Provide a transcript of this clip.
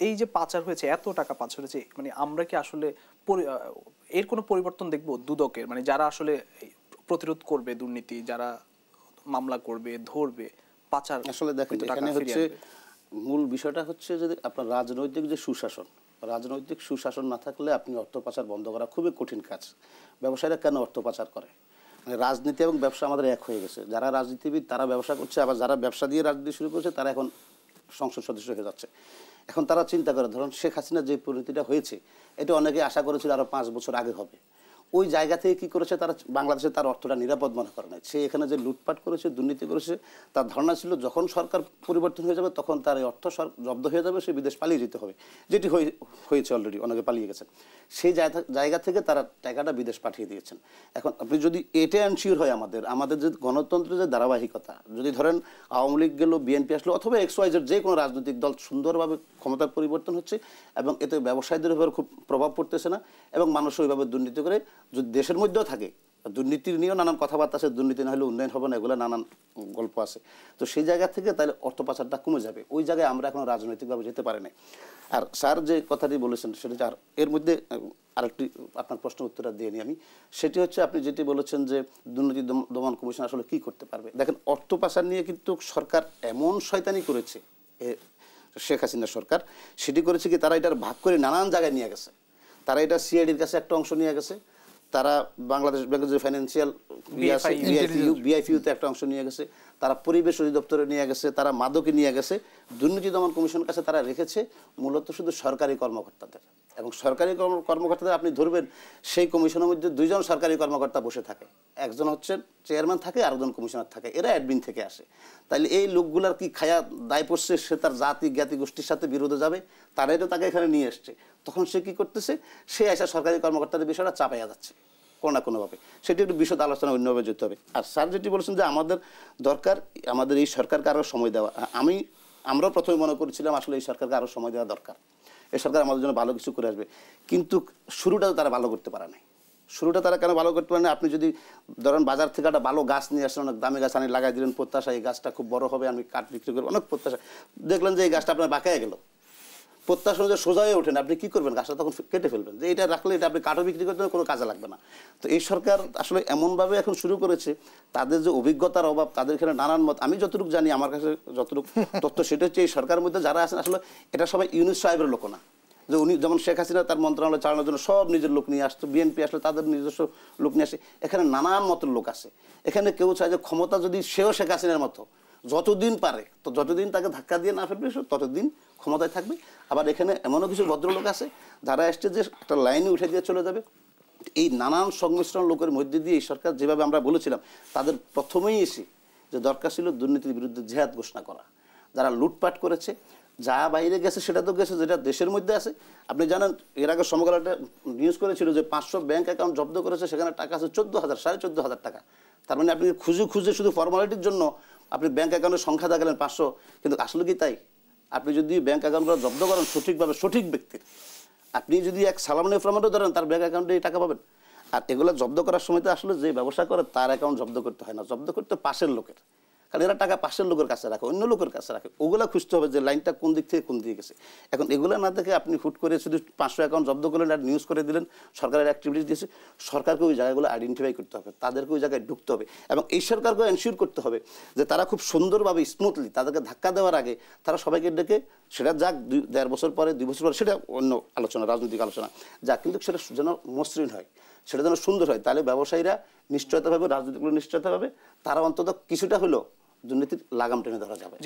এই যে পাচার হয়েছে, এত টাকা পাচার হয়েছে, মানে আমরা কি আসলে এর কোনো পরিবর্তন দেখবো দুদকের, মানে যারা আসলে প্রতিরোধ করবে দুর্নীতি, যারা মামলা করবে, ধরবে পাচার? আসলে দেখেন এখানে হচ্ছে মূল বিষয়টা হচ্ছে যে আপনার রাজনৈতিক যে সুশাসন, রাজনৈতিক সুশাসন না থাকলে আপনি অর্থ পাচার বন্ধ করা খুবই কঠিন কাজ। ব্যবসায়ীরা কেন অর্থ পাচার করে? মানে রাজনীতি এবং ব্যবসা আমাদের এক হয়ে গেছে। যারা রাজনীতিবিদ তারা ব্যবসা করছে, আবার যারা ব্যবসা দিয়ে রাজনীতি শুরু করছে তারা এখন সংসদ সদস্য হয়ে যাচ্ছে। এখন তারা চিন্তা করে, ধরুন শেখ হাসিনা যে পরিণতিটা হয়েছে এটা অনেকে আশা করেছিল আরও 5 বছর আগে হবে। ওই জায়গা থেকে কী করেছে তারা, বাংলাদেশে তার অর্থটা নিরাপদ মনে করে না। সে এখানে যে লুটপাট করেছে, দুর্নীতি করেছে, তার ধারণা ছিল যখন সরকার পরিবর্তন হয়ে যাবে তখন তার এই অর্থ জব্দ হয়ে যাবে, সে বিদেশ পালিয়ে যেতে হবে, যেটি হয়েছে অলরেডি, অনেকে পালিয়ে গেছেন। সেই জায়গা থেকে তারা টাকাটা বিদেশ পাঠিয়ে দিয়েছেন। এখন আপনি যদি এটা এনশিওর হয় আমাদের যে গণতন্ত্রের যে ধারাবাহিকতা, যদি ধরেন আওয়ামী লীগ গেল, বিএনপি আসলো, অথবা XYZ যে কোনো রাজনৈতিক দল সুন্দরভাবে ক্ষমতার পরিবর্তন হচ্ছে এবং এতে ব্যবসায়ীদের উপর খুব প্রভাব পড়তেছে না এবং মানুষ ওইভাবে দুর্নীতি করে যদি দেশের মধ্যেও থাকে, দুর্নীতির নিয়েও নানান কথাবার্তা আছে, দুর্নীতি না হলে উন্নয়ন হবে না, এগুলো নানান গল্প আছে। তো সেই জায়গা থেকে তাহলে অর্থ পাচারটা কমে যাবে। ওই জায়গায় আমরা এখন রাজনৈতিকভাবে যেতে পারি না। আর স্যার যে কথাটি বলেছেন সেটা, আর এর মধ্যে আরেকটি আপনার প্রশ্ন উত্তরটা দিয়ে নিই আমি। সেটি হচ্ছে আপনি যেটি বলেছেন যে দুর্নীতি দমন কমিশন আসলে কি করতে পারবে। দেখেন অর্থ পাচার নিয়ে কিন্তু সরকার এমন শয়তানি করেছে, শেখ হাসিনার সরকার, সেটি করেছে কি তারা এটার ভাগ করে নানান জায়গায় নিয়ে গেছে। তারা এটা সিআইডির কাছে একটা অংশ নিয়ে গেছে, তারা বাংলাদেশ ব্যাংকের যে ফাইন্যান্সিয়াল বিআইপিউতে একটা অংশ নিয়ে গেছে, তারা পরিবেশ অধিদপ্তরে নিয়ে গেছে, তারা মাদকে নিয়ে গেছে। দুর্নীতি দমন কমিশনের কাছে তারা রেখেছে মূলত শুধু সরকারি কর্মকর্তাদের। এবং সরকারি কর্মকর্তাদের আপনি ধরবেন সেই কমিশনের মধ্যে 2 জন সরকারি কর্মকর্তা বসে থাকে, একজন হচ্ছে চেয়ারম্যান থাকে, আরেকজন কমিশনার থাকে, এরা অ্যাডমিন থেকে আসে। তাইলে এই লোকগুলার কি খায়া দায় পড়ছে? সে তার জাতি জ্ঞাতি গোষ্ঠীর সাথে বিরোধে যাবে, তারাই তো তাকে এখানে নিয়ে এসছে। তখন সে কি করতেছে, সে এসে সরকারি কর্মকর্তাদের বিষয়টা চাপাইয়া যাচ্ছে কোনো না কোনোভাবে। সেটি একটু বিশদ আলোচনা অন্যভাবে যেতে হবে। আর স্যার যেটি বলেছেন যে আমাদের দরকার আমাদের এই সরকারকে আরও সময় দেওয়া, আমরাও প্রথমে মনে করেছিলাম আসলে এই সরকারকে আরও সময় দেওয়া দরকার, এই সরকার আমাদের জন্য ভালো কিছু করে আসবে। কিন্তু শুরুটা তারা ভালো করতে পারে নাই। শুরুটা তারা কেন ভালো করতে পারে না? আপনি যদি ধরেন বাজার থেকে একটা ভালো গাছ নিয়ে আসলেন, অনেক দামি গাছ আনি লাগাই দিলেন, প্রত্যাশা এই গাছটা খুব বড় হবে, আমি কাঠ বিক্রি করবো, অনেক প্রত্যাশা, দেখলেন যে এই গাছটা আপনার বাঁকায় গেল, প্রত্যাশা অনুযায়ী সোজা হয়ে ওঠেন, আপনি কী করবেন? গাছটা তখন কেটে ফেলবেন, যে এটা রাখলে এটা আপনি কাঠও বিক্রি করতে কোনো কাজে লাগবে না। তো এই সরকার আসলে এমনভাবে এখন শুরু করেছে, তাদের যে অভিজ্ঞতার অভাব, তাদের এখানে নানান মত, আমি যতটুকু জানি, আমার কাছে যতটুকু তথ্য, সেটা হচ্ছে এই সরকারের মধ্যে যারা আছেন আসলে এটা সবাই ইউনূস সাহেবের লোক না। যে উনি যেমন শেখ হাসিনা তার মন্ত্রণালয় চালানোর জন্য সব নিজের লোক নিয়ে আসতো, বিএনপি আসলে তাদের নিজস্ব লোক নিয়ে আসে, এখানে নানান মতের লোক আছে। এখানে কেউ চায় যে ক্ষমতা যদি সেও শেখ হাসিনার মতো যতদিন পারে, তো যতদিন তাকে ধাক্কা দিয়ে না ফেলবে ততদিন ক্ষমতায় থাকবে। আবার এখানে এমনও কিছু ভদ্রলোক আছে যারা আসছে যে একটা লাইনে উঠে দিয়ে চলে যাবে। এই নানান সংমিশ্রণ লোকের মধ্যে দিয়ে এই সরকার, যেভাবে আমরা বলেছিলাম, তাদের প্রথমেই এসে যে দরকার ছিল দুর্নীতির বিরুদ্ধে জেহাদ ঘোষণা করা। যারা লুটপাট করেছে, যা বাইরে গেছে সেটা তো গেছে, যেটা দেশের মধ্যে আছে। আপনি জানেন এর আগে সমকাল একটা নিউজ করেছিল যে 500 ব্যাংক অ্যাকাউন্ট জব্দ করেছে, সেখানে টাকা আছে 14,000, 14,500 টাকা। তার মানে আপনি খুঁজে শুধু ফর্মালিটির জন্য আপনি ব্যাংক অ্যাকাউন্টের সংখ্যা দেখালেন 500, কিন্তু আসলে কি তাই? আপনি যদি ব্যাংক অ্যাকাউন্টগুলো জব্দ করেন সঠিকভাবে, সঠিক ব্যক্তির, আপনি যদি এক সালামনি ফরম্যাটও ধরেন, তার ব্যাংক অ্যাকাউন্টে টাকা পাবেন। আর এগুলো জব্দ করার সময় তো আসলে যে ব্যবসা করে তার অ্যাকাউন্ট জব্দ করতে হয় না, জব্দ করতে পাশের লোকের, কারণ এরা টাকা পাশের লোকের কাছে রাখে, অন্য লোকের কাছে রাখে। ওগুলো খুঁজতে হবে যে লাইনটা কোন দিক থেকে কোন দিকে গেছে। এখন এগুলো না দেখে আপনি হুট করে শুধু 500 অ্যাকাউন্ট জব্দ করলেন আর নিউজ করে দিলেন, সরকারের অ্যাক্টিভিটিস দিয়েছে। সরকারকে ওই জায়গাগুলো আইডেন্টিফাই করতে হবে, তাদেরকে ওই জায়গায় ঢুকতে হবে এবং এই সরকারকে এনশিওর করতে হবে যে তারা খুব সুন্দরভাবে স্মুথলি, তাদেরকে ধাক্কা দেওয়ার আগে তারা সবাইকে ডেকে, সেটা যাক 1.5 বছর পরে 2 বছর পরে, সেটা অন্য আলোচনা, রাজনৈতিক আলোচনা যাক, কিন্তু সেটা যেন মসৃণ হয়, সেটা যেন সুন্দর হয়। তাহলে ব্যবসায়ীরা নিশ্চয়তা পাবে, রাজনীতিগুলো নিশ্চয়তা পাবে, তারা অন্তত কিছুটা হলেও দুর্নীতির লাগাম টেনে ধরা যাবে।